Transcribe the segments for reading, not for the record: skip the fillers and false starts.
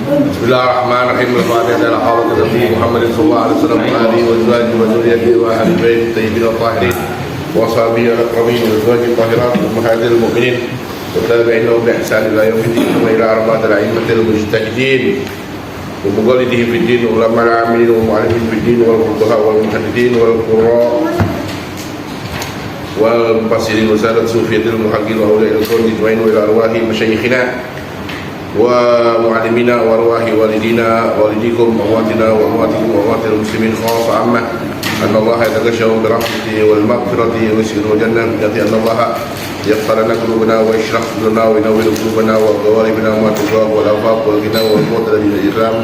Bismillahirrahmanirrahim. Al-Fatihah ala hadratin Nabi Muhammad sallallahu alaihi wasallam wa alihi wa azwajihi wa dzurriyyatihi wa ahli baitihi tayyibin tahirin wa sahbihi al-akramin wa azwajihi tahirat ummahatil mu'minin wa tabi'in bi ihsan ila yaumiddin wa ila arba'atil a'immatil mujtahidin wa muqallidihim fid din ulama al-amilin wa mu'allimin fid din wal fuqaha wal muhaddithin wal qurra wal mufassirin wa sadat sufiyatil muhaqqiqin wa ulil qawli ajma'in wa ila arwahi masyayikhina wa mu'allimina wa arwahi walidina walidikum amwatina wa amwatikum wa amwatil muslimin khassa amma anna Allah yataghashaw bi rahmatihi wal maghfirati wa yusirru jannah bi anna Allah yaghfir lana qulubana wa yashrah sadrana wa yunawwir qulubana wa ghawaribana wa tujab wal afaq wal ghina wal quwwata bil islam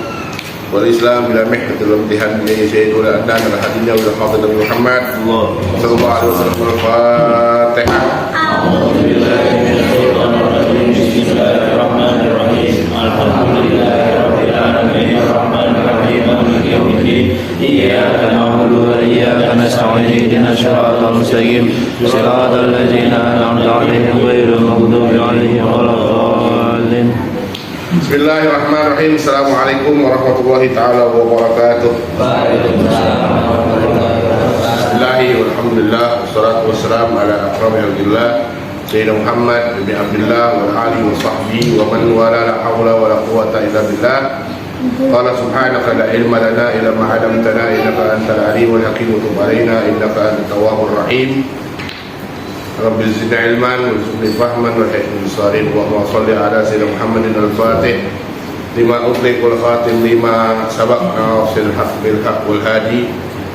wal islam bila mihnatil imtihan bi sayyidil adnan al hadiyya wa hadir Muhammad sallallahu alaihi wasallam. Al-Fatihah. A'udzu billahi minasy syaithanir rajim. Bismillahirrahmanirrahim. Alhamdulillahirabbil alamin arrahmanir rahim maliki yaumiddin. Iyyaka na'budu wa iyyaka nasta'in ihdinas siratal mustaqim siratal ladzina an'amta 'alaihim ghairil maghdubi alaihim waladdallin. Bismillahirrahmanirrahim. Assalamualaikum warahmatullahi taala wabarakatuh. Waalaikumsalam warahmatullahi wabarakatuh. Bismillahi walhamdulillah wassalatu wassalamu ala akramil khalqillah Sayyidina Muhammad bin Abdullah wa alihi wa sahbihi wa man wala la hawla wa la quwwata illa billah. Qala subhanaka la ilma lana illa ma 'allamtana innaka antal alimul hakim wa tub alaina innaka antat tawwabur rahim. Rabbi zidni ilman warzuqni fahman warhamni bis-salihin. Allahumma shalli ala sayyidina Muhammadin al-Fatih lima ughliqa wal khatim lima sabaq nasiril haqq bil haqq wal hadi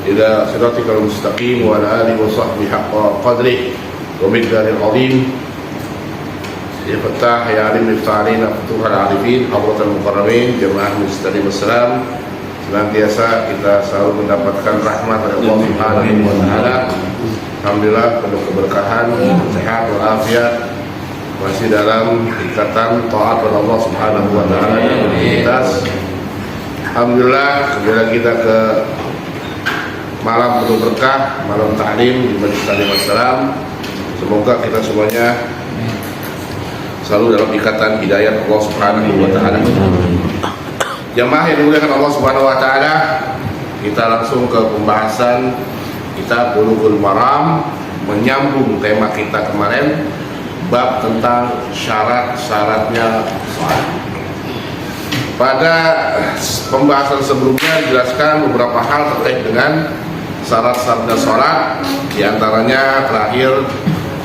ila siratikal mustaqim wa ala alihi wa sahbihi haqqa qadrihi wa miqdaril azim. Ya Fattah ya alim ifta'alina futuhal arifin hadratal mukarramin jamaah mustaqim wassalam. Senantiasa kita selalu mendapatkan rahmat dari Allah Subhanahu wa taala. Alhamdulillah penuh keberkahan, sehat walafiat, masih dalam ikatan taat kepada Allah Subhanahu wa taala dan aktivitas. Alhamdulillah kembali kita ke malam penuh berkah, malam ta'lim di Majlis Ta'lim Assalam. Semoga kita semuanya selalu dalam ikatan hidayah Allah Subhanahu wa taala. Jamaah yang dimuliakan Allah Subhanahu wa taala, kita langsung ke pembahasan kita Bulughul Maram, menyambung tema kita kemarin, bab tentang syarat-syaratnya sholat. Pada pembahasan sebelumnya dijelaskan beberapa hal terkait dengan syarat-syaratnya sholat. Di antaranya terakhir,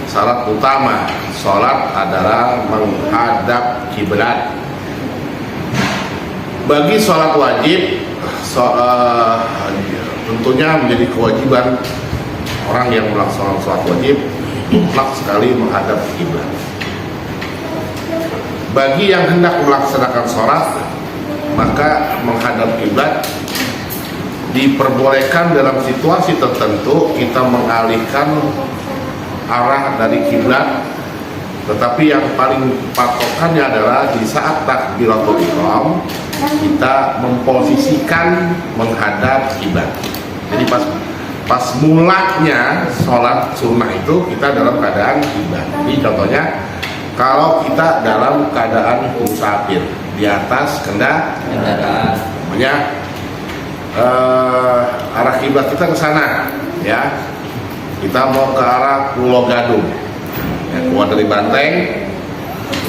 syarat utama sholat adalah menghadap kiblat. Bagi sholat wajib, tentunya menjadi kewajiban orang yang melaksanakan sholat wajib mutlak sekali menghadap kiblat. Bagi yang hendak melaksanakan sholat, maka menghadap kiblat diperbolehkan dalam situasi tertentu kita mengalihkan arah dari kiblat, tetapi yang paling patokannya adalah di saat takbiratul ihram kita memposisikan menghadap kiblat. Jadi pas mulanya sholat sunnah itu kita dalam keadaan kiblat. Jadi contohnya kalau kita dalam keadaan musafir di atas kendaraan, namanya arah kiblat kita ke sana, ya. Kita mau ke arah Pulau Gadung, ya, keluar dari Banteng,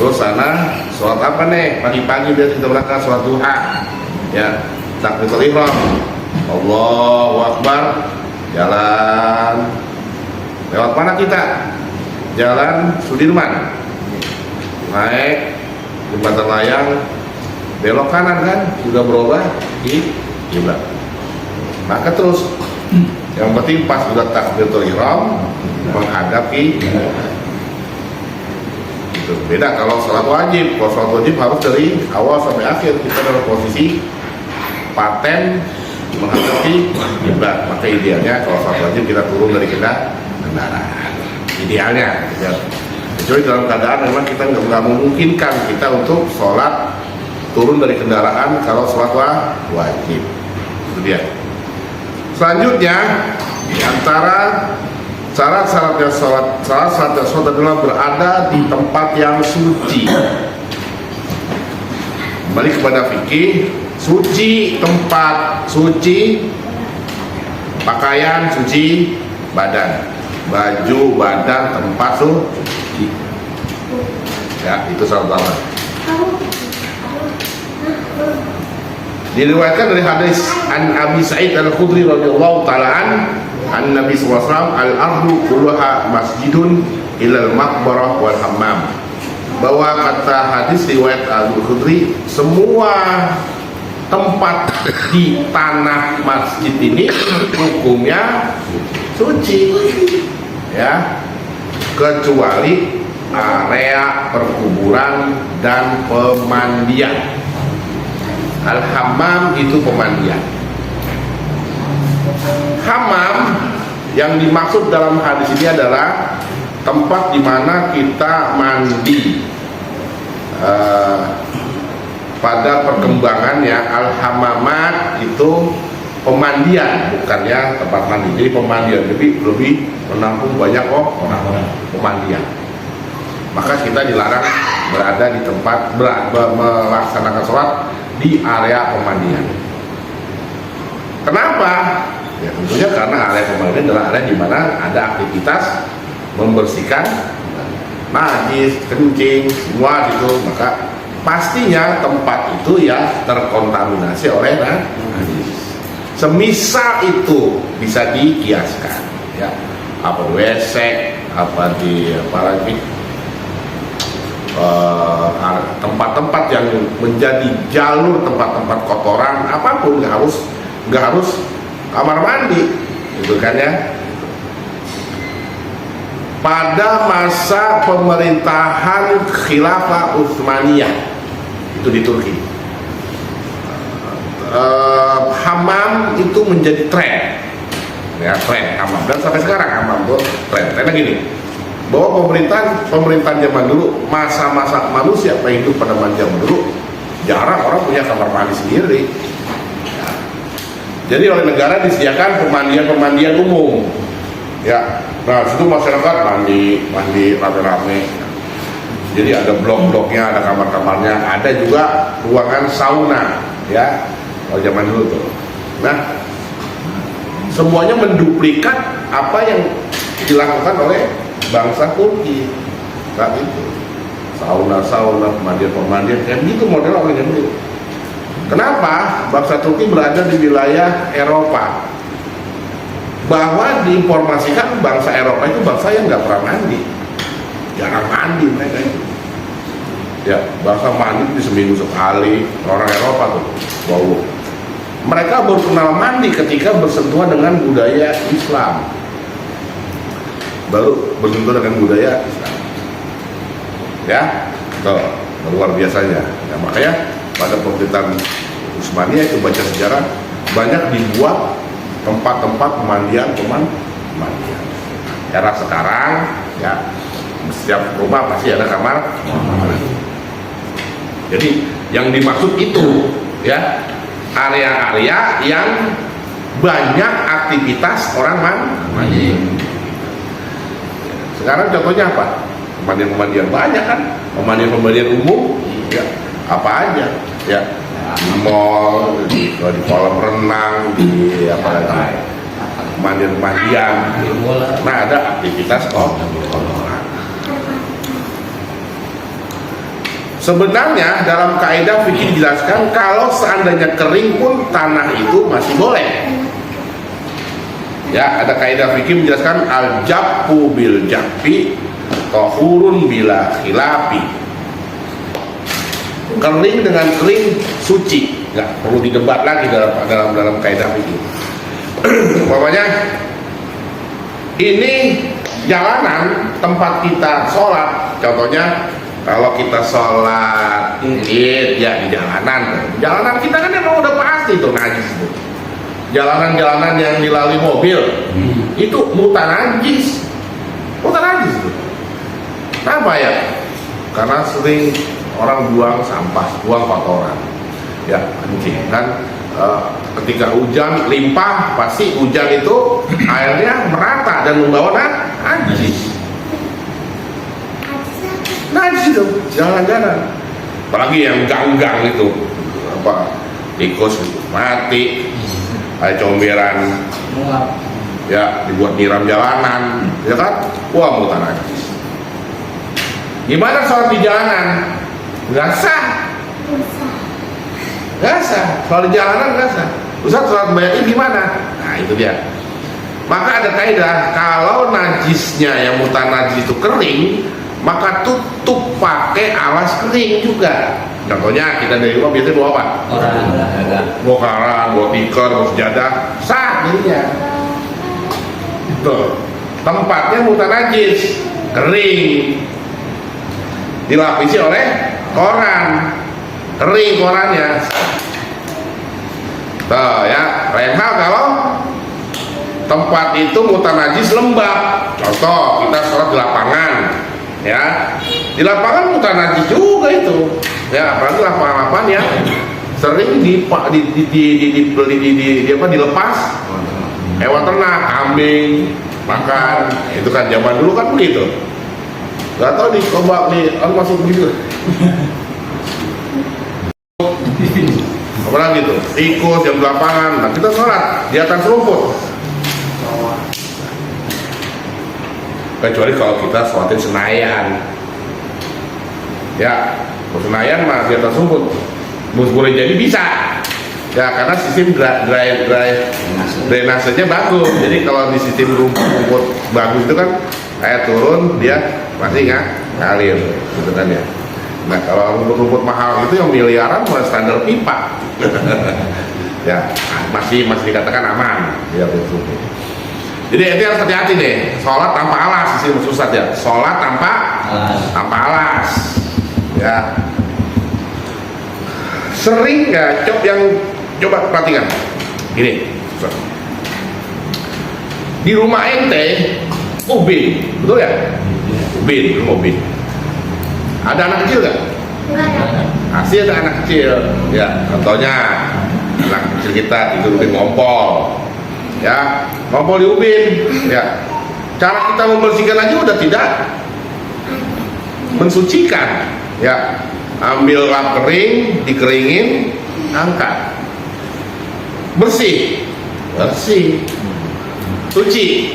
terus sana sholat apa nih? Pagi-pagi biasa kita berangkat sholat duha, ya, takbiratul ihram, Allahu Akbar, jalan lewat mana kita? Jalan Sudirman, naik jembatan layang, belok kanan kan, sudah berubah di kiblat. Maka terus yang penting pas sudah takbiratul ihram menghadapi itu. Beda kalau sholat wajib. Kalau sholat wajib harus dari awal sampai akhir kita dalam posisi paten menghadapi kiblat. Maka idealnya kalau sholat wajib kita turun dari kendaraan. Idealnya, ya. Kecuali dalam keadaan memang kita nggak memungkinkan kita untuk sholat turun dari kendaraan kalau sholat wajib. Itu dia. Selanjutnya, di antara syarat-syaratnya sholat adalah berada di tempat yang suci. Kembali kepada fikih, suci tempat, suci pakaian, suci badan, baju, badan, tempat suci. Ya, itu soal pertama. Diriwayatkan dari hadis an Abi Sa'id Al-Khudri radhiyallahu taala an Nabi sallallahu alaihi wasallam al-ardu kulluha masjidun ilal maqbarah wal hammam. Bahwa kata hadis riwayat Al-Khudri, semua tempat di tanah masjid ini hukumnya suci, ya, kecuali area perkuburan dan pemandian. Al-hammam itu pemandian. Hammam yang dimaksud dalam hadis ini adalah tempat di mana kita mandi. Pada perkembangannya al-hammamat itu pemandian, bukannya tempat mandi. Jadi pemandian lebih menampung banyak orang pemandian. Maka kita dilarang berada di tempat melaksanakan sholat di area pemandian. Kenapa? Ya tentunya karena area pemandian adalah area di mana ada aktivitas membersihkan najis, kencing, semua gitu. Maka pastinya tempat itu ya terkontaminasi oleh najis. Semisal itu bisa dikiaskan, ya, apa WC, apa di apalagi tempat-tempat yang menjadi jalur tempat-tempat kotoran apapun, nggak harus kamar mandi, gitu kan ya. Pada masa pemerintahan Khilafah Utsmaniyah itu di Turki, hammam itu menjadi tren, ya, tren hammam, dan sampai sekarang hammam itu tren. Karena gini, bahwa pemerintahan zaman dulu, masa-masa manusia hidup pada zaman dulu, jarang orang punya kamar mandi sendiri, ya. Jadi oleh negara disediakan pemandian umum, ya. Nah situ masyarakat mandi rame-rame. Jadi ada blok-bloknya, ada kamar-kamarnya, ada juga ruangan sauna, ya, kalau zaman dulu tuh. Nah semuanya menduplikat apa yang dilakukan oleh bangsa Turki saat itu. Sauna, pemandian kayak gitu model orang yang dulu. Kenapa? Bangsa Turki berada di wilayah Eropa. Bahwa diinformasikan bangsa Eropa itu bangsa yang nggak pernah mandi, jarang mandi mereka itu. Ya, bangsa mandi di seminggu sekali. Orang Eropa tuh bau. Mereka baru kenal mandi ketika bersentuhan dengan budaya Islam. Baru bersentuhan dengan budaya Islam, ya, tuh luar biasanya. Ya, makanya pada pemerintahan Utsmaniyah itu baca sejarah banyak dibuat tempat-tempat pemandian. Era sekarang, ya, setiap rumah pasti ada kamar mandi. Jadi yang dimaksud itu, ya, area-area yang banyak aktivitas orang mandi. Sekarang contohnya apa? Pemandian banyak kan, pemandian umum, ya, apa aja, ya, di mall, di kolam renang, di apa lagi, pemandian. Nah ada aktivitas kotoran. Sebenarnya dalam kaidah fikih dijelaskan kalau seandainya kering pun tanah itu masih boleh. Ya, ada kaidah fikih menjelaskan al-jabbu bil jabbi tahurun bila khilafi. Kering dengan kering suci, nggak perlu didebat lagi dalam kaidah fikih. Umpamanya ini jalanan tempat kita sholat, contohnya kalau kita sholat Id ya di jalanan kita kan emang udah pasti tuh najis itu. Jalanan-jalanan yang dilalui mobil itu mutanajis itu. Kenapa ya? Karena sering orang buang sampah, buang kotoran, ya, kencing kan. Ketika hujan limpah, pasti hujan itu airnya merata dan membawa najis itu jalan-jalan. apalagi yang gang-gang itu apa tikus mati, ada comberan ya dibuat nyiram jalanan, ya kan? Wah, mutan najis. Gimana sholat di jalanan? Nggak sah. Nggak sah. Sholat di jalanan nggak sah. Ustaz, sholat bayarnya gimana? Nah, itu dia. Maka ada kaidah, kalau najisnya yang mutan najis itu kering, maka tutup pakai alas kering juga. Contohnya kita dari rumah biasanya bawa apa? Bawa karang, bawa tikar, bawa sejadah, sah jadinya. Tuh, tempatnya mutan najis, kering, dilapisi oleh koran, kering korannya. Tuh ya, lain hal kalau tempat itu mutan najis lembab. Contoh, kita sholat di lapangan, ya, di lapangan mutan najis juga itu, ya, apalagi lapangan-lapangan yang sering dilepas hewan ternak, kambing makan, itu kan zaman dulu kan begitu. Gak tau nih, coba nih, masuk begitu. Apalagi tuh, tikus jam 8-an, nah kita sholat di atas rumput. Kecuali kalau kita sholatin Senayan, ya, Senayan mah di atas rumput, boleh jadi bisa, ya, karena sistem drainasenya bagus. Jadi kalau di sistem rumput bagus itu kan air turun, dia pasti ngalir, gitu kan ya. Nah, kalau rumput-rumput mahal itu yang miliaran mulai standar pipa, ya, masih dikatakan aman, ya, betul. Jadi itu harus hati-hati nih, sholat tanpa alas, di sini Ustaz ya, sholat tanpa alas, ya. Sering nggak yang coba perhatikan, gini, Ustaz. Di rumah ente, ubin, betul ya? Ubin, rumah ubin. Ada anak kecil nggak? Enggak ada. Asli ada anak kecil, ya. Contohnya anak kecil kita tidur di ngompol, ya, ngompol di ubin, ya. Cara kita membersihkan aja udah tidak mensucikan, ya. Ambil lap kering, dikeringin, angkat, bersih, suci,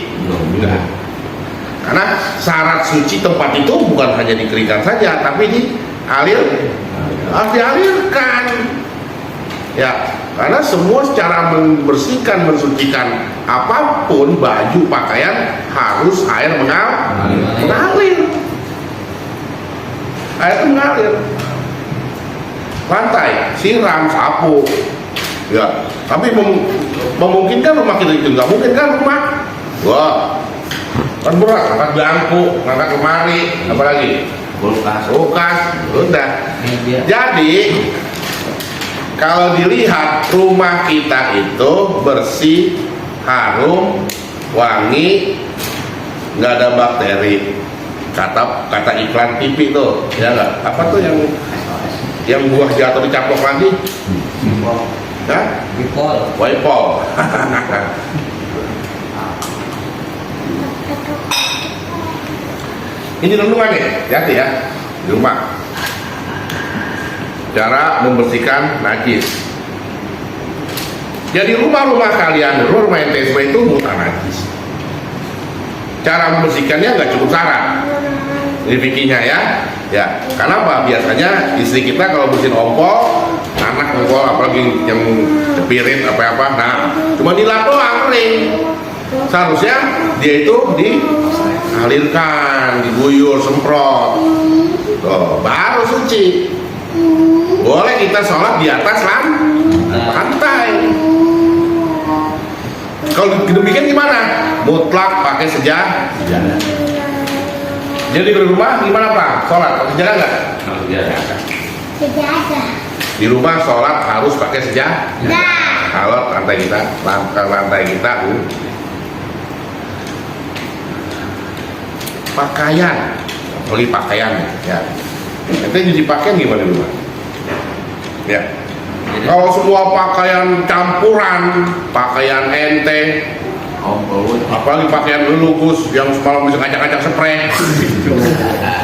enggak. Karena syarat suci tempat itu bukan hanya dikeringkan saja, tapi harus dialirkan, ya. Karena semua secara membersihkan, mensucikan apapun, baju, pakaian, harus air mengalir. Air itu mengalir. Lantai, siram, sapu, ya. Tapi memungkinkan rumah kita itu? Nggak mungkin kan rumah. Wah, kan berat, angkat bangku, angkat lemari, apalagi kulkas, udah. Jadi kalau dilihat rumah kita itu bersih, harum, wangi, nggak ada bakteri. Kata iklan TV tuh, ya nggak? Apa tuh yang buah jatuh dicaplok lagi? Ya? Wipol. Ini renungan nih, hati ya, di rumah. Cara membersihkan najis. Jadi rumah-rumah kalian, rumah ente semua itu mutan najis. Cara membersihkannya nggak cukup syarat. Ini fikihnya ya. Ya, kenapa? Biasanya istri kita kalau bersihin ompol, anak ompol apalagi yang cepirit apa-apa, nah cuma dilap doang kering. Seharusnya dia itu dialirkan, diguyur, semprot, tuh, baru suci. Boleh kita sholat di atas lantai. Kalau demikian gimana? Mutlak pakai sejadah. Jadi di rumah gimana Pak? Sholat pakai sejadah nggak? Sejadah. Di rumah sholat harus pakai sejadah. Kalau lantai kita pakaian, beli pakaian, ya. Ente nyuci pakaian gimana di rumah? Ya. Kalau semua pakaian campuran, pakaian ente, apalagi pakaian lu Gus yang semalam bisa ngacak-ngacak spray.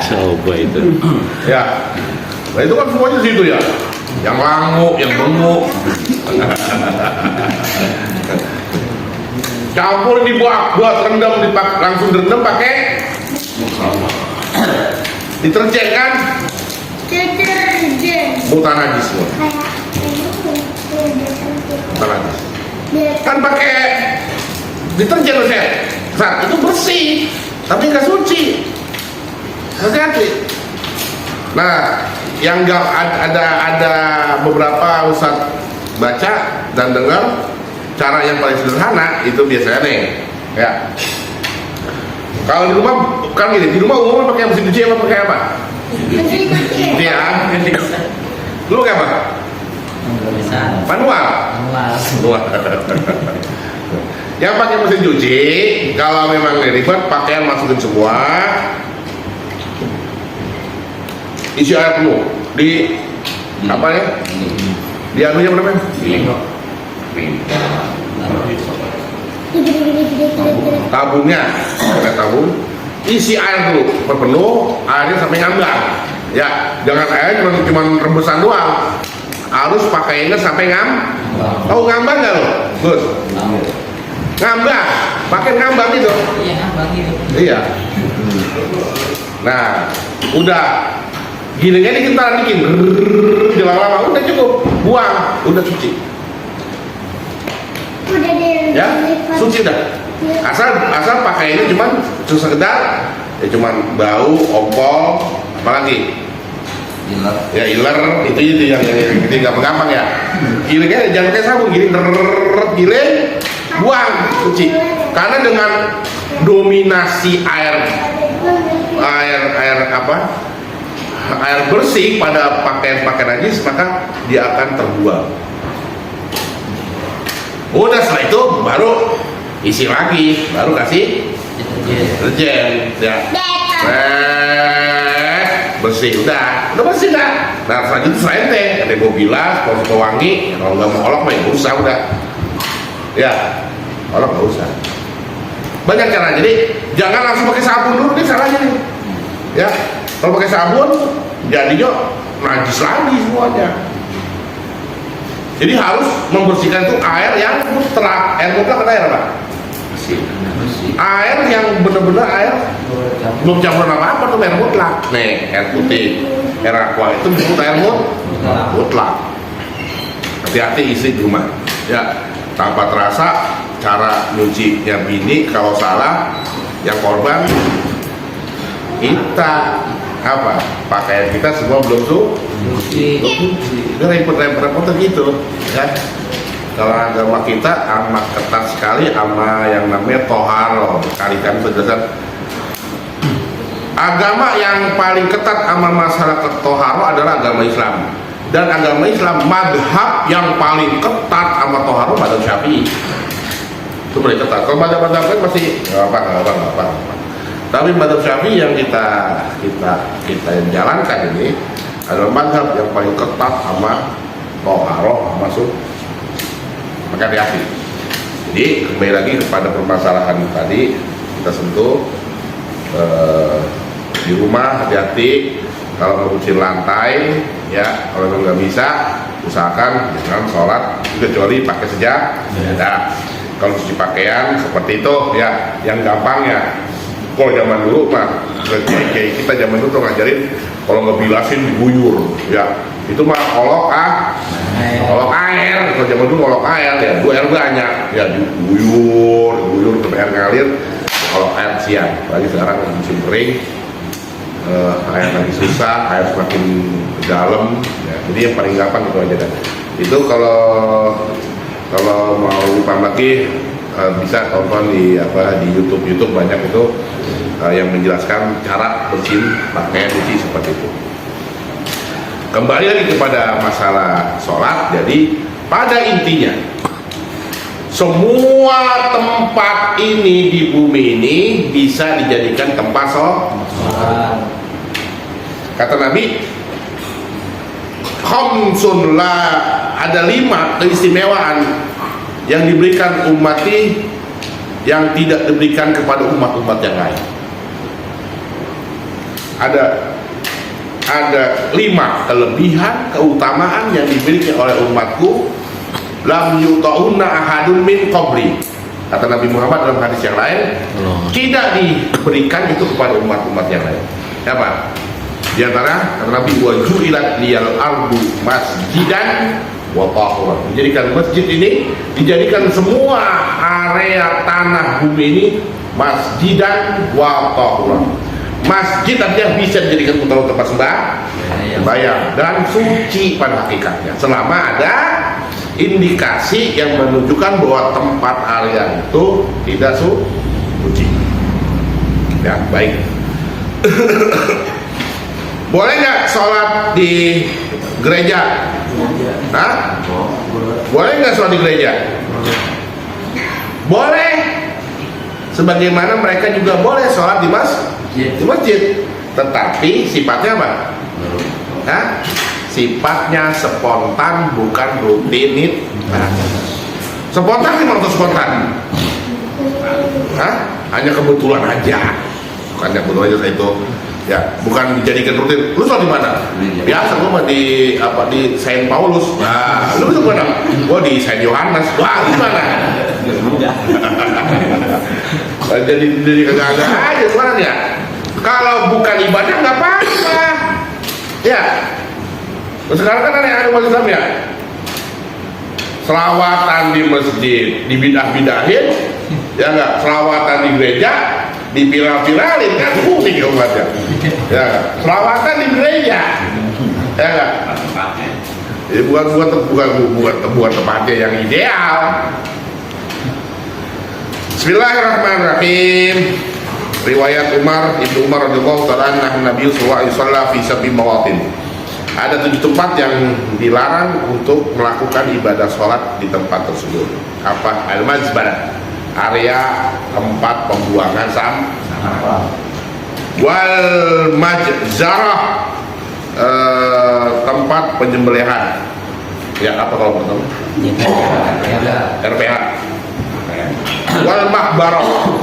Coba itu. Ya. Nah itu kan semuanya di situ ya. Yang langu, yang benguk. Campur buat rendam, langsung direndam pakai deterjen kan? Mutan najis semua. Mutan najis. Kan pakai deterjen saat itu bersih, tapi nggak suci. Hati-hati. Nah, yang nggak ada beberapa ustadz baca dan dengar cara yang paling sederhana itu biasanya nih, ya. Kalau di rumah kan gini, di rumah umumnya pakai mesin cuci apa pakai apa? Iya. Lu pakai apa? Manual. Yang pakai mesin cuci, kalau memang ribet, pakaian masukin semua, isi air penuh di apa ya? Di anunya berapa? Tabungnya, ada tabung, isi air dulu, penuh, airnya sampai ngambang. Ya, jangan air cuma rebusan doang. Harus pakainya sampai tahu ngambang nggak lo, Gus? Ngambang, pakai ngambang itu. Iya, ngambang itu. Iya. Nah, udah gini kita bikin, lama-lama udah cukup, buang, udah suci. Ya, suci udah. Asal pakainya cuma sekedar, ya cuma bau, ompol, apalagi. Ya iler itu yang gampang ya. Giling jangan kayak sabun, giling, buang, suci. Karena dengan dominasi air bersih pada pakaian najis, maka dia akan terbuang. Udah setelah itu baru isi lagi, baru kasih deterjen, ya. Bersih udah bersih dah. Nah selanjutnya ada mau bilas, mau pewangi, kalau nggak mau olok mah nggak usah udah. Ya, olok nggak usah. Banyak cara, jadi jangan langsung pakai sabun dulu nih salahnya nih. Ya, kalau pakai sabun jadinya najis lagi semuanya. Jadi harus membersihkan itu air yang mutlak. Air mutlak ada air apa? Air yang benar-benar air belum campur apa-apa tuh air mutlak. Nih, air putih, air aqua itu disebut air mutlak. Hati-hati isi di rumah. Ya, tanpa terasa cara nyucinya bini kalau salah yang korban kita apa? Pakaian kita semua belum suci. Itu repot-repot gitu, ya. Kalau agama kita amat ketat sekali sama yang namanya toharo. Kali-kali berdasar agama yang paling ketat sama masalah toharo adalah agama Islam. Dan agama Islam madhab yang paling ketat sama toharo madhab Syafi'i. Itu paling ketat. Kalau madhab lain masih nggak apa. Tapi madhab Syafi'i yang kita jalankan ini adalah madhab yang paling ketat sama toharo masuk. Maka hati-hati. Jadi kembali lagi kepada permasalahan tadi kita sentuh, di rumah hati-hati kalau ngebersihin lantai, ya kalau nggak bisa usahakan jangan sholat kecuali pakai sejadah. Kalau cuci pakaian seperti itu ya yang gampang ya. Kalau zaman dulu mah kayak kita zaman dulu tuh ngajarin kalau ngebilasin diguyur ya. Itu mah olok air. Kalau zaman dulu olok air ya, air banyak ya, diguyur sampai air ngalir. Kalau air siang, lagi sekarang musim kering, air lagi susah, air semakin dalam ya. Jadi yang paling gampang itu aja dah. Itu kalau mau paham lagi bisa tonton di YouTube banyak itu yang menjelaskan cara bersihin pakaian cuci seperti itu. Kembali lagi kepada masalah sholat. Jadi pada intinya semua tempat ini di bumi ini bisa dijadikan tempat sholat. Kata Nabi, khamsun la, ada 5 keistimewaan yang diberikan ummati yang tidak diberikan kepada umat-umat yang lain. Ada ada 5 kelebihan keutamaan yang dimiliki oleh umatku, lam yuta'unna ahadun min qabli. Kata Nabi Muhammad dalam hadis yang lain, tidak diberikan itu kepada umat-umat yang lain. Apa? Di antara kata Nabi, wa ju'ilat liyal ardu masjidan wa tahuran. Menjadikan masjid ini, dijadikan semua area tanah bumi ini masjidan wa tahuran. Masjid artinya bisa dijadikan tempat sembahyang dan suci pada hakikatnya, selama ada indikasi yang menunjukkan bahwa tempat area itu tidak suci. Ya, baik. Boleh nggak sholat di gereja? Hah? Boleh nggak sholat di gereja? Boleh. Sebagaimana mereka juga boleh sholat di masjid. Tetapi sifatnya apa? Hah? Sifatnya spontan, bukan rutinitas. Spontan sih maksud spontan. Hah? Hanya kebetulan aja. Bukannya kebetulan aja itu. Ya, bukan dijadikan rutin. Lu sholat di mana? Biasa gua mah di Saint Paulus. Nah, lu itu mana? Gua di Saint Yohanes. Wah, di mana? Jadi kagak aja sebenarnya. Kalau bukan ibadah nggak apa-apa. Ya. Sekarang kan ada umat Islam ya, selawatan di masjid dibidah-bidahin, ya nggak, selawatan di gereja diviral-viralin, kan pusing ya umatnya. Ya, selawatan di gereja, ya nggak. Jadi bukan tempatnya yang ideal. Bismillahirrahmanirrahim. Riwayat Ibnu Umar radhiyallahu ta'ala anhu, Nabi sallallahu alaihi wasallam fi sab'i mawatin. Ada 7 tempat yang dilarang untuk melakukan ibadah sholat di tempat tersebut. Apa? Al-mazbalah, area tempat pembuangan sampah. Wal majzarah, tempat penyembelihan. Ya, apa kalau pertama? RPH. Wal mahbarah.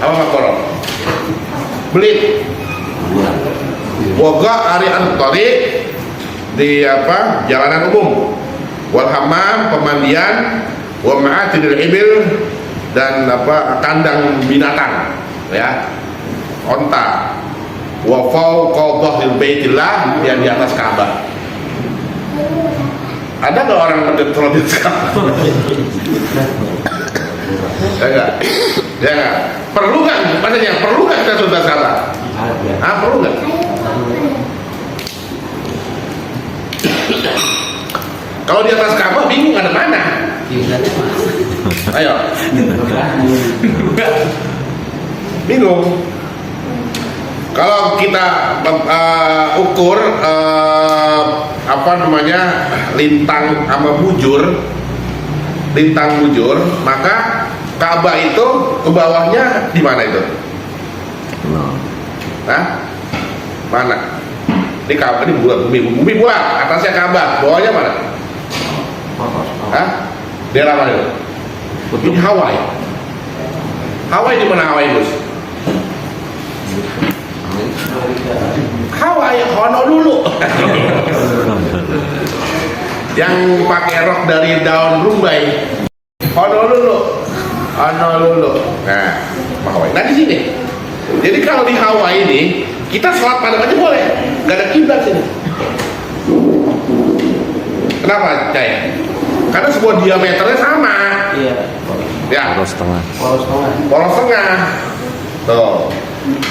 Apa mahbarah? Belit. Waga arian tariq, di apa, jalanan umum. Wal hammam, pemandian. Wa ma'atidil ibil, dan apa, kandang binatang, ya, onta. Wa fawqa dhahril baitillah, yang di atas Ka'bah. Ada nggak orang sholat di Ka'bah? Ya nggak? Ya nggak? Perlu nggak? Maksudnya perlu nggak kita sholat di Ka'bah? Ah, perlu nggak? Kalau di atas Ka'bah bingung ada mana? Ayo. Bingung. Kalau kita ukur apa namanya, lintang sama bujur, maka Ka'bah itu ke bawahnya di mana itu? Hah? Mana? Ini Ka'bah, ini bumi bulat, atasnya Ka'bah, bawahnya mana? Hah? Daerah mana itu? Ini Hawaii. Hawaii di mana Hawaii, Bos? Hawaii, Honolulu. Yang pakai rok dari daun rumbai, Honolulu. Nah, Hawaii. Nah, di sini. Jadi kalau di Hawaii ini kita sholat pada aja boleh, nggak ada kiblat sini. Kenapa, Cai? Karena sebuah diameternya sama. Iya. Ya. Poros tengah. Tuh.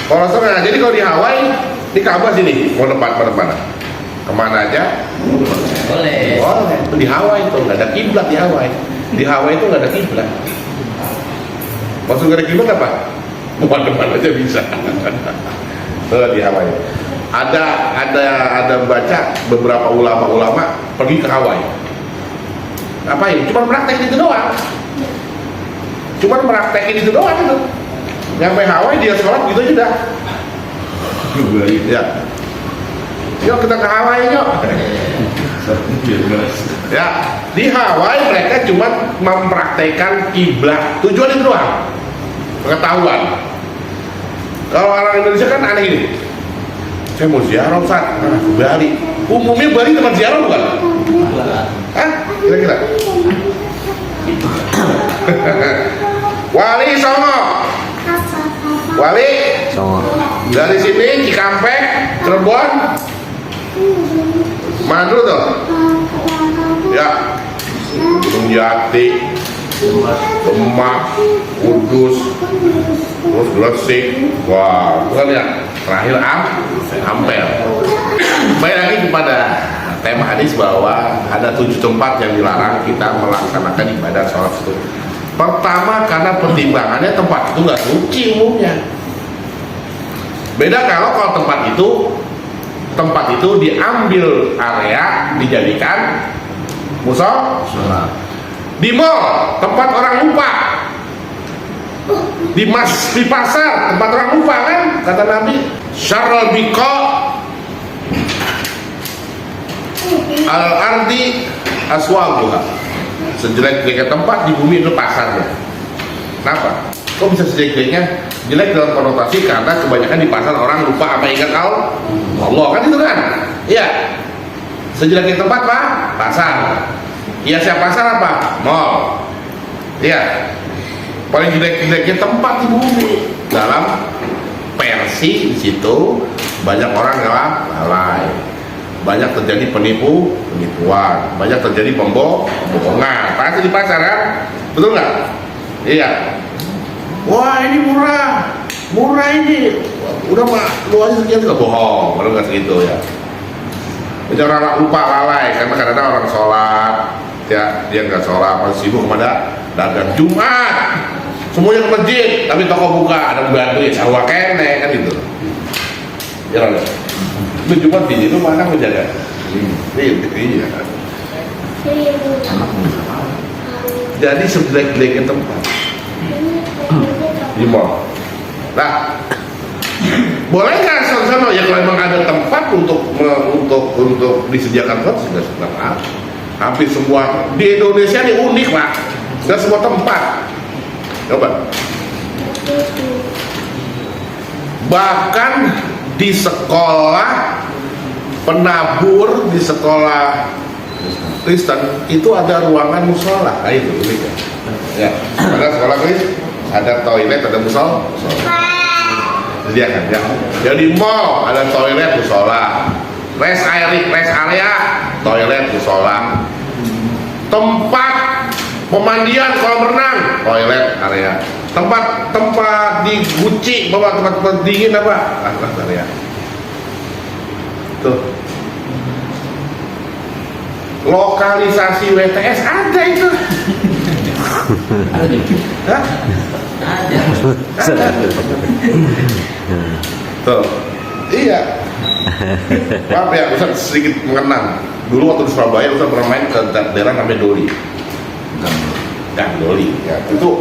Poros tengah. Jadi kalau di Hawaii, di Ka'bah sini, mau depan mana? Kemana aja? Boleh. Boleh. Di Hawaii itu nggak ada kiblat di Hawaii. Di Hawaii itu nggak ada kiblat. Maksud nggak ada kiblat apa? Depan aja bisa. Di Hawaii. Ada baca beberapa ulama pergi ke Hawaii. Ngapain? Cuma praktekin itu doang. Itu. Nyampe Hawaii dia sholat gitu aja dah. Ya. Yuk kita ke Hawaii yuk. Ya, di Hawaii mereka cuma mempraktekkan kiblat. Tujuan itu doang. Pengetahuan. Kalau orang Indonesia kan aneh ini. saya mau ziarah Ustaz, ke Bali. Umumnya Bali tempat ziarah bukan? Hah? Kira-kira? Wali Songo. Wali Songo. dari sini Cikampek, Cirebon, mana dulu tuh? Ya, Gunung Jati, Demak, Kudus, terus Gresik. Wah, bukan ya? Terakhir Ampel. Baik lagi kepada tema hadis bahwa ada 7 tempat yang dilarang kita melaksanakan ibadah sholat itu. Pertama karena pertimbangannya tempat itu nggak suci umumnya. Beda kalau tempat itu diambil area dijadikan musol. Di mall tempat orang lupa. Di pasar tempat orang lupa kan kata Nabi syarrul biqa al ardi aswaquha, sejelek-jeleknya tempat di bumi itu pasarnya. Kenapa? Kok bisa sejelek-jeleknya? Jelek dalam konotasi karena kebanyakan di pasar orang lupa apa ingat Allah kan itu kan? Iya. Sejeleknya tempat Pak? Pasar. Iya, siapa pasar apa? Mall. Iya. Paling jelek-jeleknya tempat di bumi. Dalam versi di situ banyak orang lalai. Banyak terjadi penipuan, banyak terjadi pembohongan. Pasti di pasar kan? Betul nggak? Iya. Wah ini murah ini. Udah mah lu aja sekian juga bohong, kalau nggak segitu ya. Jadi orang lupa lalai karena kadang-kadang orang sholat, ya dia nggak sholat, masih sibuk kepada dagang Jumat. Semuanya ke masjid, tapi toko buka, ada bantu ya, sarwa kene kan gitu. Ya lah. Lu Jumat di situ mana menjaga? Iya. Jadi sejelek-jeleknya tempat di mall. Nah, boleh nggak sono ya kalau memang ada tempat untuk disediakan tempat sudah sebenarnya. Hampir semua di Indonesia ini unik Pak. Nggak semua tempat. Coba. Bahkan di sekolah penabur, di sekolah Kristen itu ada ruangan musola. Nah itu unik ya. Ya, ada sekolah Kristen ada toilet, ada musola. Disediakan ya. Jadi mall ada toilet musola. Rest area toilet musola. Tempat pemandian kolam renang toilet area. Tempat di Guci bawa tempat dingin apa? Area. Tuh. Lokalisasi WTS ada itu. Hah? Ada. Tuh. Iya. Maaf ya, Ustaz sedikit mengenang. Dulu waktu di Surabaya Ustaz pernah main ke daerah namanya Doli. Gang Doli. Ya, itu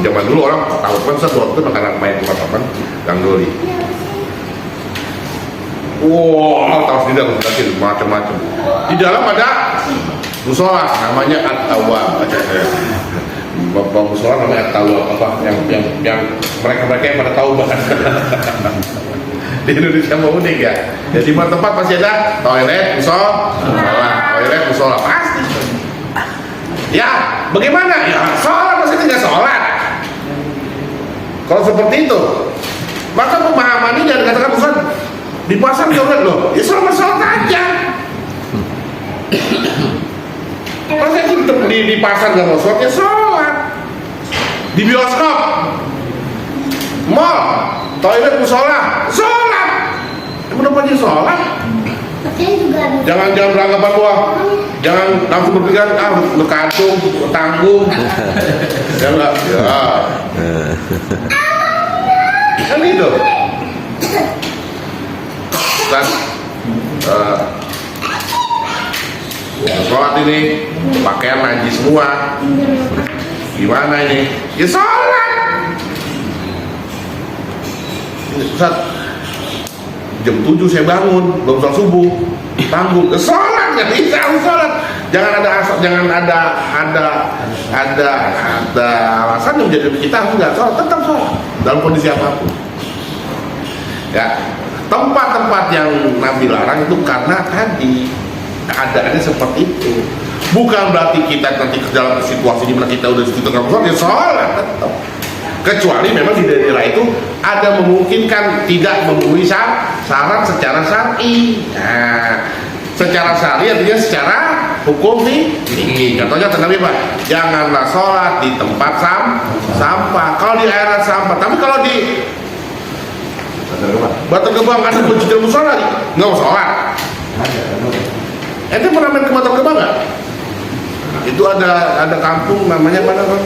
zaman dulu orang tahu kan Ustaz waktu itu makanan main tempat-tempat Gang Doli. Wow, tahu sendiri aku jelasin macam-macam. Di dalam ada musola namanya At-Tawwab. Bapak musola namanya At-Tawwab apa yang mereka yang pada tahu banget. Di Indonesia mau unik ya. Jadi di tempat pasti ada toilet, musola pasti. Ya, bagaimana? Ya, sholat pasti tidak sholat. Kalau seperti itu, maka pemahamannya jangan dikatakan Ustaz di pasar sholat loh. Ya sholat aja. Masa itu di pasar nggak mau sholat, ya sholat. Di bioskop, mall, toilet, musola, sholat. Kenapa dia sholat? Jangan beranggapan bahwa jangan langsung berpikir berkantung, bertanggung. Jangan ya. Kan itu. Dan sholat ini pakaian najis semua. Gimana ini? Ya sholat. Ustaz, jam 7 saya bangun, belum sholat subuh, tanggung, sholat nggak bisa sholat. Jangan ada alasan yang menjadi kita nggak sholat, tetap sholat dalam kondisi apapun. Ya, tempat-tempat yang Nabi larang itu karena tadi keadaannya seperti itu. Bukan berarti kita nanti ke dalam situasi dimana kita udah di tengah sholat, ya sholat tetap. Kecuali memang di daerah itu ada memungkinkan tidak memenuhi syarat secara syar'i. Nah, secara syar'i artinya secara hukum nih. Contohnya Nabi Pak, janganlah sholat di tempat sampah. Kalau di area sampah, tapi kalau di Bantar Gebang ada masjid musola, nggak mau sholat. Ente pernah main ke Bantar Gebang nggak? Itu ada kampung namanya mana kan?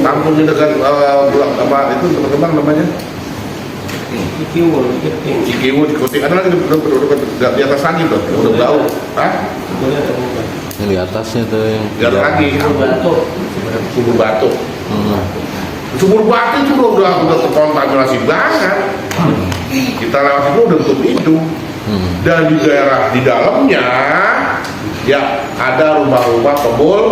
Kampung di dekat apa itu Bantar Gebang namanya? Cikiwul, di ada lagi di atas lagi tuh, udah bau. Hah? Yang di atasnya tuh yang Di atas lagi, Sumur Batu. Sumur Batu itu udah terkontaminasi banget. Kita lewat itu udah tutup hidung. Dan di daerah di dalamnya ya ada rumah-rumah pemul.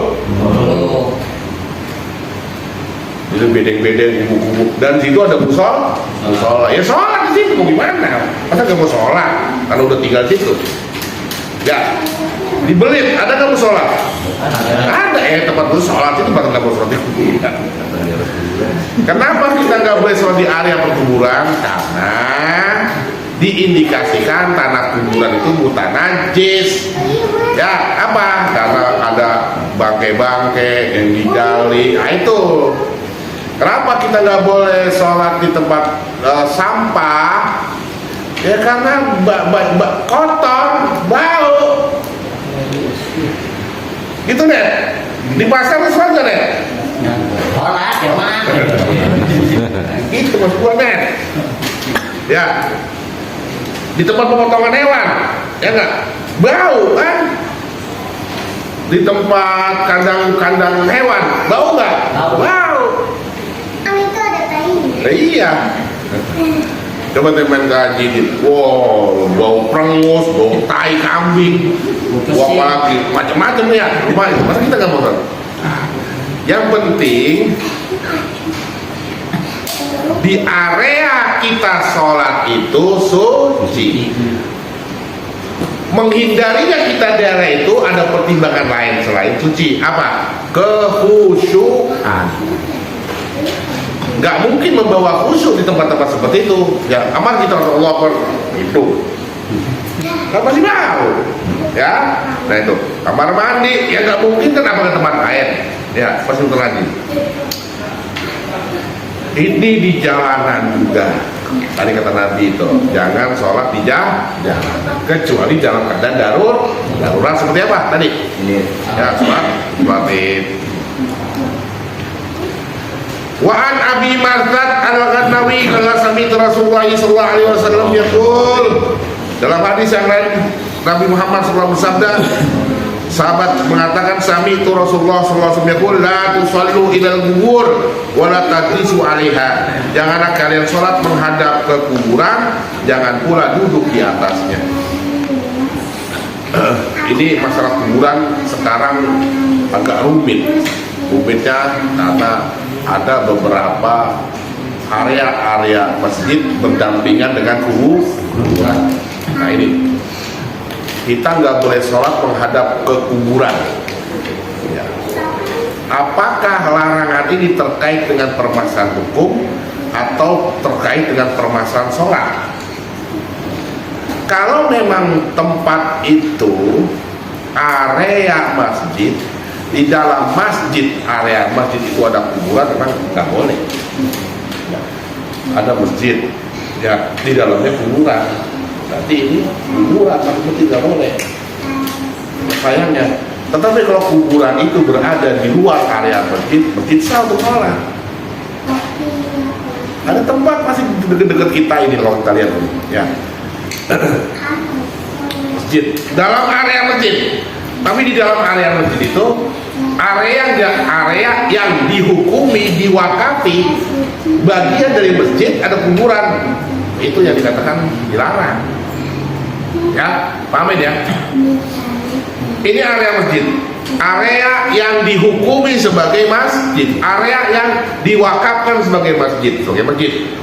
Itu bedeng-bedeng, gubuk-gubuk, dan situ ada musola. Ya sholat di situ, mau gimana? Masa nggak mau sholat? Karena udah tinggal situ. Ya, di Belit ada nggak musola? Ada tempat sholat itu baru nggak mau sholat di kuburan. Kenapa kita nggak boleh sholat di area perkuburan? Karena diindikasikan tanah kuburan itu bukan najis. Ya, apa? Karena ada bangkai-bangkai yang digali. Nah itu. Kenapa kita nggak boleh sholat di tempat sampah? Ya karena kotor, bau. Gitu deh. Di pasar sholat nggak deh? Sholat ya mah. Itu mas gua deh. Ya. Di tempat pemotongan hewan, ya nggak? Bau kan? Di tempat kandang hewan, bau nggak? Bau. Iya. Coba teman kaji, wow, bau prengus, bau tai kambing, bau apa lagi, macam-macam ya. Masa kita nggak mau? Yang penting di area kita sholat itu suci. Menghindarinya kita daerah itu ada pertimbangan lain selain suci. Apa? Kekhusyuan. Gak mungkin membawa khusyuk di tempat-tempat seperti itu. Ya, aman kita Allah itu. Kan masih bau. Ya, nah itu kamar mandi. Ya gak mungkin kan apa ke tempat lain. Ya, pasti lagi. Ini di jalanan juga. Tadi kata Nabi itu, jangan sholat di jalanan, kecuali dalam keadaan darurat seperti apa tadi? Ya, sholat Wa an Abi Marzad al-Ghanawi qala sami'tu Rasulullah sallallahu alaihi wasallam yaqul. Dalam hadis yang lain Nabi Muhammad sallallahu alaihi wasallam bersabda, sahabat mengatakan sami'tu Rasulullah sallallahu alaihi wasallam yaqul la tusallu ilal qubur wa la tajlisu 'alaiha. Janganlah kalian salat menghadap ke kuburan, jangan pula duduk di atasnya. Ini masalah kuburan sekarang agak rumit. Rumitnya karena ada beberapa area-area masjid berdampingan dengan kuburan. Nah ini kita nggak boleh sholat menghadap ke kuburan. Ya. Apakah larangan ini terkait dengan permasalahan hukum atau terkait dengan permasalahan sholat? Kalau memang tempat itu area masjid, di dalam masjid, area masjid itu ada kuburan, memang nggak boleh. Ada masjid, ya di dalamnya kuburan. Berarti ini kuburan, tapi tidak boleh. Sayangnya, tetapi kalau kuburan itu berada di luar area masjid sah untuk sholat. Ada tempat masih dekat-dekat kita ini kalau kita lihat, ya. Masjid, dalam area masjid. Tapi di dalam area masjid itu area yang dihukumi, diwakafi bagian dari masjid ada kuburan, itu yang dikatakan dilarang. Ya, paham ya? Ini area masjid. area yang dihukumi sebagai masjid, area yang diwakafkan sebagai masjid,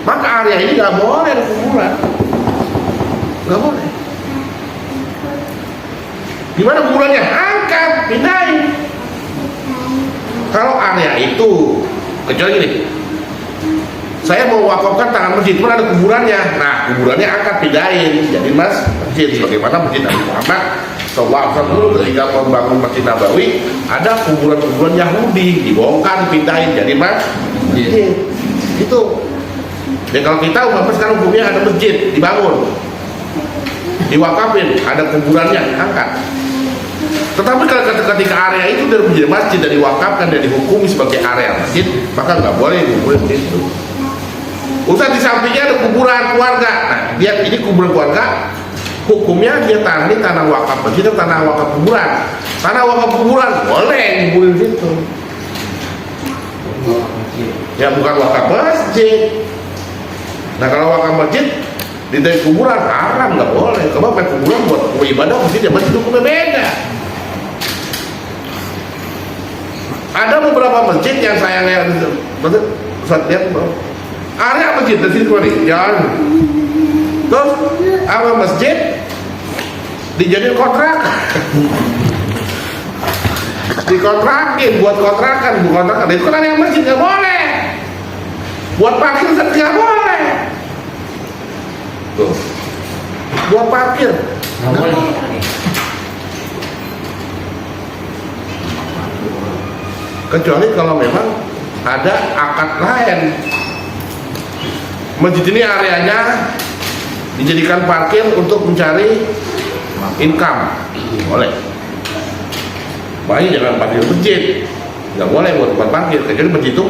maka area ini nggak boleh ada kuburan, nggak boleh. Gimana kuburannya? Angkat, pindahin. Kalau area itu, kecuali gini, saya mau wakafkan tangan masjid, mana ada kuburannya, nah kuburannya angkat, pindahin, jadi masjid, sebagaimana masjid Nabi Muhammad SAW ketika membangun Masjid Nabawi, ada kuburan-kuburan Yahudi dibongkar, dipindahin jadi masjid. Itu. Dan kalau kita umpama sekarang hukumnya ada masjid dibangun, diwakafin, ada kuburannya, angkat. Tetapi kalau ketika area itu sudah menjadi masjid dan diwakafkan dan dihukumi sebagai area masjid, maka nggak boleh kuburan itu. Ustaz, di sampingnya ada kuburan keluarga. Nah, lihat ini kuburan keluarga, hukumnya dia tanah ini tanah wakaf masjid atau tanah wakaf kuburan? Tanah wakaf kuburan boleh kuburin situ. Ya bukan wakaf masjid. Nah kalau wakaf masjid di kuburan haram, nggak boleh. Kalau main kuburan buat ibadah masjid ya masjid hukumnya beda. Ada beberapa masjid yang sayangnya Ustaz lihat area masjid dari sini keluar jalan, terus area masjid dijadiin kontrakan, dikontrakin buat kontrakan, bukan kontrakan. Itu kan area masjid nggak boleh. Buat parkir nggak boleh. Tuh, buat parkir nggak boleh. Kecuali kalau memang ada akad lain. Masjid ini areanya dijadikan parkir untuk mencari income, boleh. Makanya jangan parkir masjid, nggak boleh buat tempat parkir. Kecuali masjid itu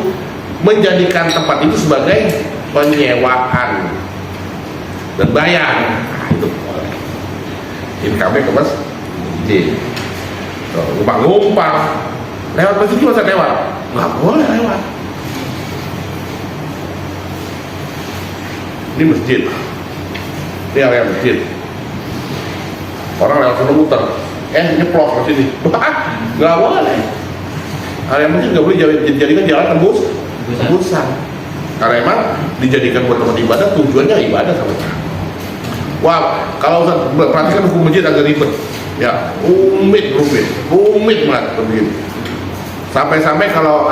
menjadikan tempat itu sebagai penyewaan dan bayar, nah, itu boleh. Income ke masjid, numpang lewat masjid masa lewat, nggak boleh lewat. Ini masjid, ini area masjid. Orang lewat sana muter, nyeplok ke sini, nggak boleh. Area masjid nggak boleh dijadikan jalan tembusan. Karena emang dijadikan buat tempat ibadah, tujuannya ibadah sama sekali. Wah, kalau perhatikan hukum masjid agak ribet, ya, rumit banget begini. Sampai-sampai kalau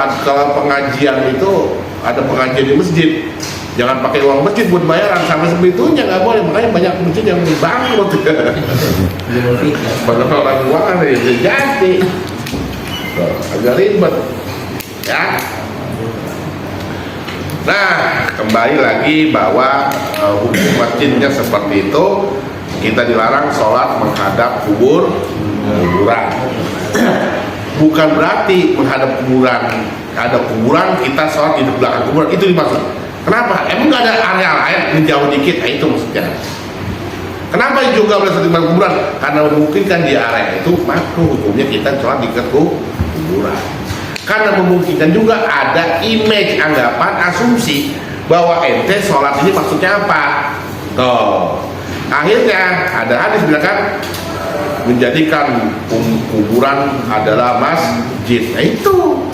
pengajian itu ada pengajian di masjid, jangan pakai uang masjid buat bayaran, sampai sebegitunya nggak boleh. Makanya banyak masjid yang bangkrut. Pengelolaan keuangan ya jadi agak ribet, ya. Nah, kembali lagi bahwa hukum masjidnya seperti itu. Kita dilarang sholat menghadap kuburan. Bukan berarti menghadap kuburan, ada kuburan kita sholat di belakang kuburan, itu dimaksud. Kenapa? Emang nggak ada area lain menjauh dikit? Nah, itu maksudnya. Kenapa juga boleh sholat di belakang kuburan? Karena memungkinkan di area itu makruh hukumnya kita sholat di kuburan. Karena memungkinkan juga ada image, anggapan, asumsi bahwa ente sholat ini maksudnya apa? Tuh. Akhirnya ada hadis bilang menjadikan kuburan adalah masjid. Nah itu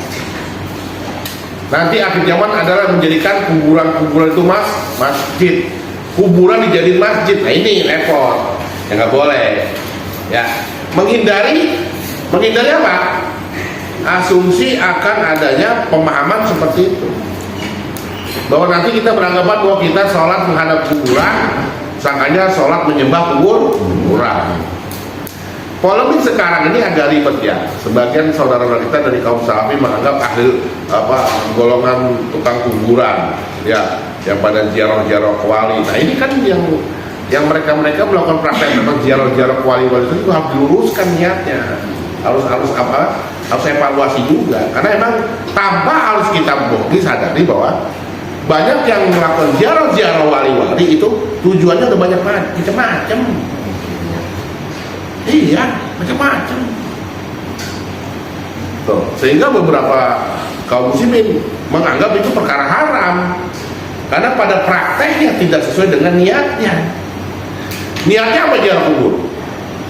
nanti akhir zaman adalah menjadikan kuburan itu masjid. Kuburan dijadiin masjid. Nah ini repot, ya nggak boleh. Ya menghindari apa? Asumsi akan adanya pemahaman seperti itu, bahwa nanti kita beranggapan bahwa kita sholat menghadap kuburan, sangkanya sholat menyembah kuburan. Polemik sekarang ini agak ribet ya. Sebagian saudara-saudara kita dari kaum salafi menganggap golongan tukang kuburan, ya, yang pada ziarah-ziarah wali. Nah ini kan yang mereka melakukan praktek tentang ziarah-ziarah wali itu harus diluruskan niatnya, harus evaluasi juga. Karena emang tanpa harus kita sadari bahwa banyak yang melakukan ziarah-ziarah wali-wali itu tujuannya udah banyak macam-macam. Iya, macam-macam. Sehingga beberapa kaum muslimin menganggap itu perkara haram karena pada prakteknya tidak sesuai dengan niatnya. Niatnya apa ziarah kubur?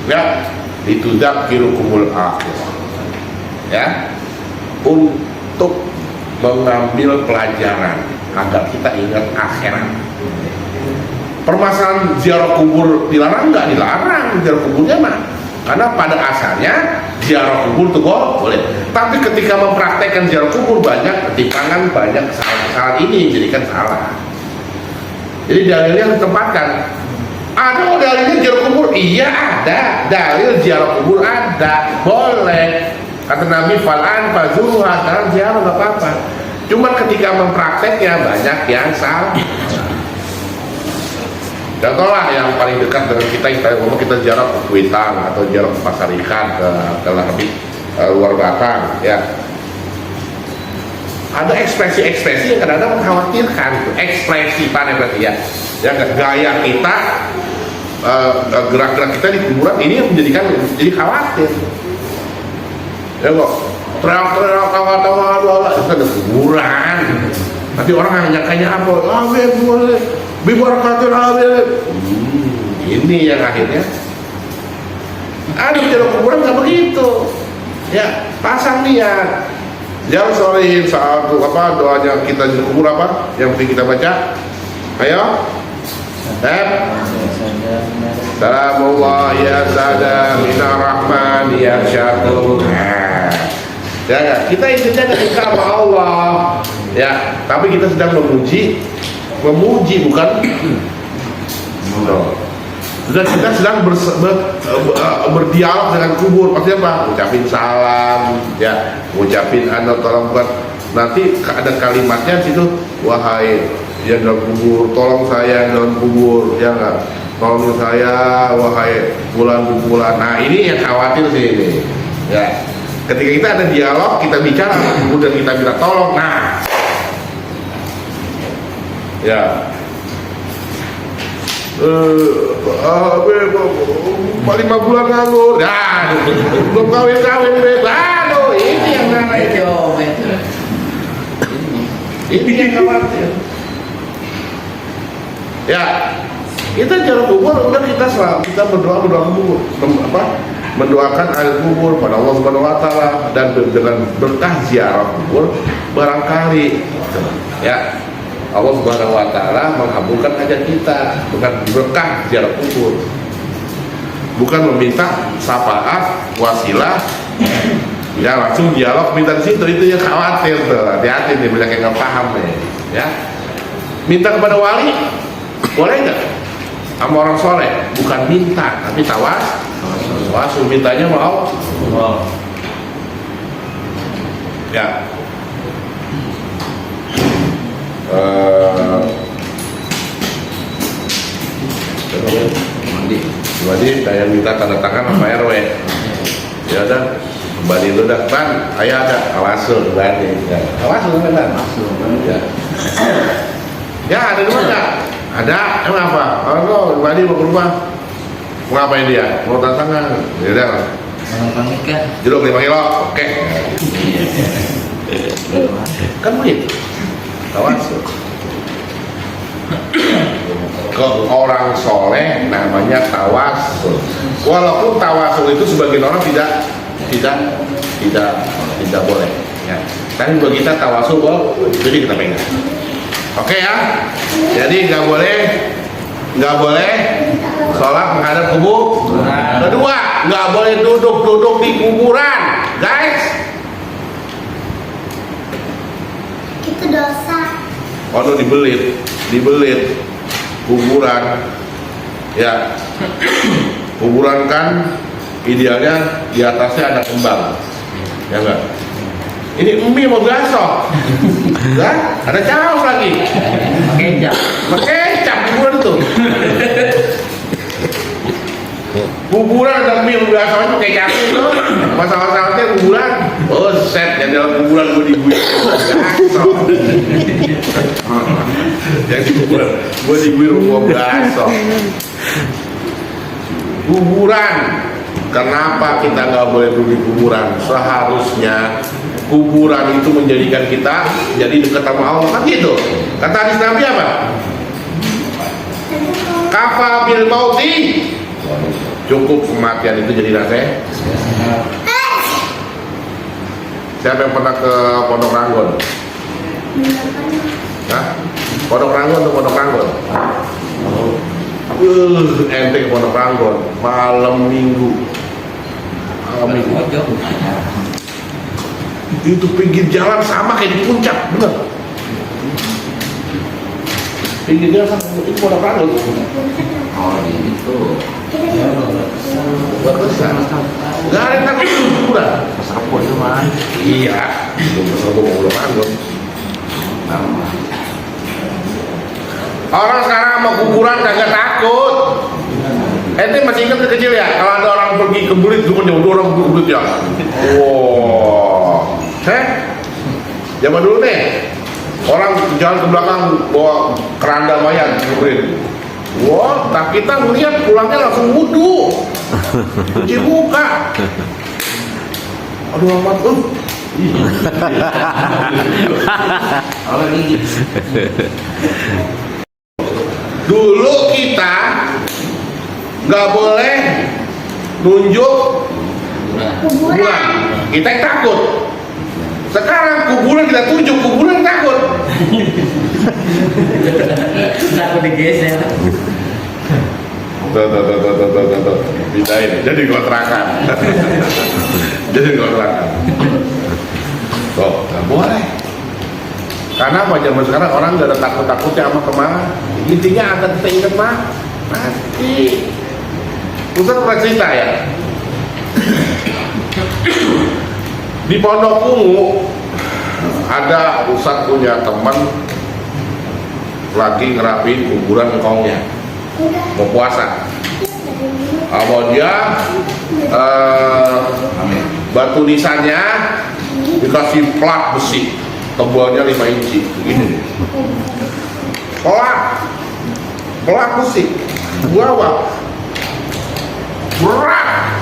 Ya, itu dzakirul akhirah. ya, untuk mengambil pelajaran agar kita ingat akhirat. Permasalahan ziarah kubur dilarang nggak? Dilarang ziarah kuburnya mah, karena pada asalnya ziarah kubur itu boleh. Tapi ketika mempraktekkan ziarah kubur banyak ketimpangan, banyak kesalahan ini jadikan salah. Jadi dalilnya harus ditempatkan. Ada kok dalilnya ziarah kubur? Iya ada, dalil ziarah kubur ada, boleh. Kata Nabi falan fazuruha, sekarang ziarah nggak apa-apa. Cuma ketika memprakteknya banyak yang salah. Contohlah yang paling dekat dengan kita ngomong kita ziarah ke Kuitang atau ziarah ke Pasar Ikan ke luar Batang, ya. Ada ekspresi-ekspresi yang kadang-kadang mengkhawatirkan, ekspresi panen berarti ya. Ya gaya kita, gerak-gerak kita di kuburan ini yang jadi khawatir. Ya kok teriak-teriak tawa-tawa itu ada kuburan. Nanti orang hanya nyangkanya apa? Boleh. Bibarakatul abil. Ini yang akhirnya ada jalan kuburan nggak begitu. Ya, pasang niat. Jangan soalin saat doanya kita di kubur apa yang penting kita baca. Ayo. Salamullah ya sada minar rahman ya syakur. Ya, kita intinya ketika sama Allah. Ya, tapi kita sedang memuji bukan dan kita sedang berdialog dengan kubur. Maksudnya apa? Ngucapin salam, ya, ngucapin tolong buat nanti ada kalimatnya situ, wahai yang dalam kubur, tolong saya yang dalam kubur, ya enggak? Tolong saya, wahai bulan. Nah ini yang khawatir sih ini, ya. Ketika kita ada dialog, kita bicara, kemudian kita minta tolong, nah. Ya, 5 bulan nganggur, dah, belum kawin, aduh, ini yang namanya, ini yang khawatir. Ya, kita jalan kubur, udah kita berdoa kubur, mendoakan ahli kubur pada Allah Subhanahu Wa Taala dan dengan berkah ziarah kubur barangkali, ya. Allah Subhanahu Wa Taala mengabulkan hajat kita bukan berkah ziarah kubur, bukan meminta syafaat wasilah, ya langsung dialog minta di situ. Itu yang khawatir tuh, hati-hati nih banyak yang nggak paham nih, ya. Minta kepada wali boleh nggak? Sama orang soleh bukan minta tapi tawasul, mintanya mau ya. Mandi saya minta tanda tangan sama RW. Ya udah kembali lu dah kan, ayah ada tawasul kembali, ya. Tawasul kan? Ya. Ya ada dua nggak? Ada, emang apa? Oh kembali mau ke rumah, mau ngapain dia? Mau tanda tangan? Ya udah. Jeruk 5 kilo, oke. Kan begitu. Tawasul ke orang soleh namanya tawasul. Walaupun tawasul itu sebagian orang tidak boleh, ya. Tapi bagi kita tawasul jadi kita pegang. Oke ya. Jadi nggak boleh sholat menghadap kubur. Kedua, nggak boleh duduk di kuburan, guys. Itu dosa. Kalau dibelit kuburan, ya. Kuburan kan idealnya di atasnya ada kembang, ya enggak? Ini mie mau gasok, kan? Ada caos lagi, pakai kecap kuburan tuh. Kuburan ada mie mau gasok itu pakai kecap itu, masalah-masalahnya kuburan. Oh set, yang dalam kuburan gue diguyur gasok. Yang di kuburan gue diguyur mau gasok. Kuburan, kenapa kita nggak boleh duduk di kuburan? Seharusnya kuburan itu menjadikan kita jadi dekat sama Allah, kan gitu. Kata hadis Nabi apa? Kafa bil mauti, cukup kematian itu jadi nasihat. Siapa yang pernah ke Pondok Ranggon? Hah? Pondok Ranggon atau Pondok Ranggon? Ente ke Pondok Ranggon malam minggu. Malam minggu. Itu pinggir jalan sama kayak di puncak, bener. Pinggir jalan sama itu Pondok Ranggon. Oh itu. Berkesan. Gak ada yang takut kuburan. Pasapun itu mah. Iya. Belum Pondok Ranggon. Orang sekarang mau kuburan kagak takut. Ente masih ingat kecil ya, kalau ada orang pergi ke Bulit, dulu kan orang ke Bulit ya. Wow. Zaman dulu nih, orang jalan ke belakang bawa keranda mayat ke Bulit. Wow, tak kita melihat pulangnya langsung wudhu, cuci muka. Aduh amat, Kalau ini dulu kita nggak boleh nunjuk kuburan, kita yang takut. Sekarang kuburan kita tunjuk, kuburan takut. takut digeser. Tuh. Bidain, jadi kontrakan. Jadi kontrakan. Tuh, nggak boleh. Karena apa zaman sekarang orang nggak ada takut-takutnya sama kemana. Intinya ada kita ingat mati. Ustaz pernah cerita ya. Di Pondok Ungu ada Ustaz punya teman lagi ngerapiin kuburan engkongnya, mau puasa. Kalau dia batu nisannya dikasih plat besi, tebalnya 5 inci, begini. Plat besi, bawa berat.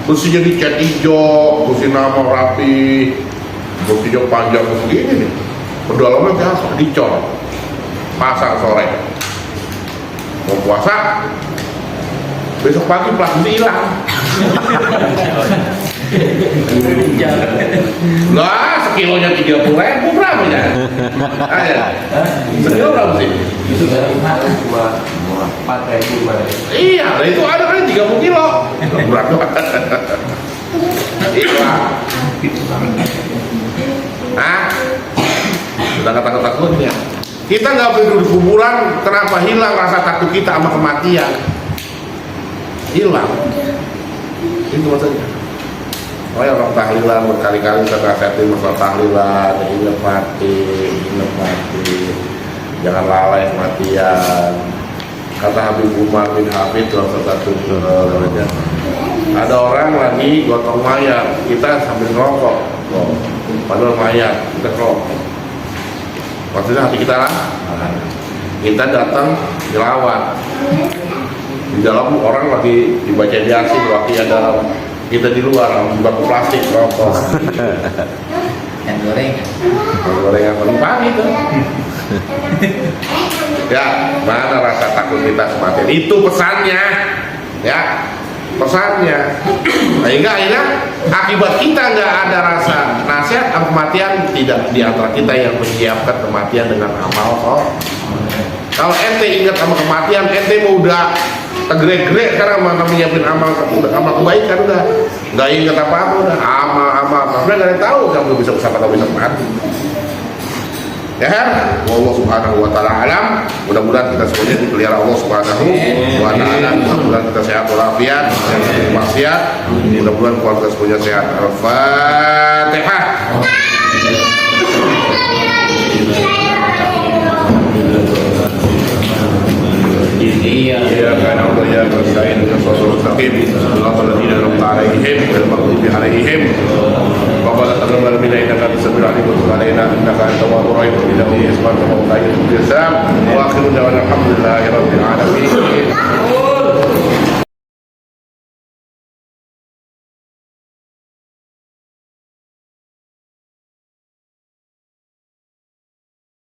Besinya dicat hijau, besi nama rapi, besinya panjang begini nih. Pedalamnya biasa, dicor, pasang sore. Mau puasa, besok pagi plat besi hilang. Lah, sekilonya 30.000 berapa ya? Ayo, sekilo berapa sih? Itu dari mana? Cuma 4.000. Iya, itu ada kan 30 kilo. Berat banget. Iya. Hah? Sudah kata-kata-takutnya. Kita nggak boleh duduk kuburan, kenapa hilang rasa takut kita sama kematian? Hilang. Itu maksudnya. Oh ya, orang tahlilan berkali-kali saya nasihatin masalah tahlilan, ingat mati, jangan lalai kematian. Kata Habib Umar bin Habib dalam satu ada orang lagi gotong mayat, kita sambil ngerokok, padahal mayat kita ngerokok. Maksudnya hati kita lah, kita datang dilawat. Di dalam orang lagi dibaca Yasin, waktu ada kita di luar bangku plastik rokok. Yang Gorengan paling pagi itu. Ya, mana rasa takut kita kematian? Itu pesannya, ya, pesannya. Sehingga akhirnya akibat kita nggak ada rasa nasihat kematian, tidak di antara kita yang menyiapkan kematian dengan amal. Kalau ente ingat sama kematian, ente mau udah tegrek-grek karena mana menyiapin amal kebaikan, udah nggak ingat apa-apa, udah amal sebenarnya nggak ada yang tahu kamu bisa atau bisa mati. Ya, Allah Subhanahu wa taala alam. Mudah-mudahan kita semuanya dipelihara Allah Subhanahu wa taala. Mudah-mudahan kita sehat walafiat, jangan maksiat. Mudah-mudahan keluarga semuanya sehat. Al-Fatihah. إياك نعبد وإياك نستعين اهدنا الصراط المستقيم صراط الذين أنعمت عليهم غير المغضوب عليهم ربنا تقبل منا إنك أنت السميع العليم وتب علينا إنك أنت التواب الرحيم إنه يسمع التواب الرحيم وآخر دعوانا الحمد لله رب العالمين.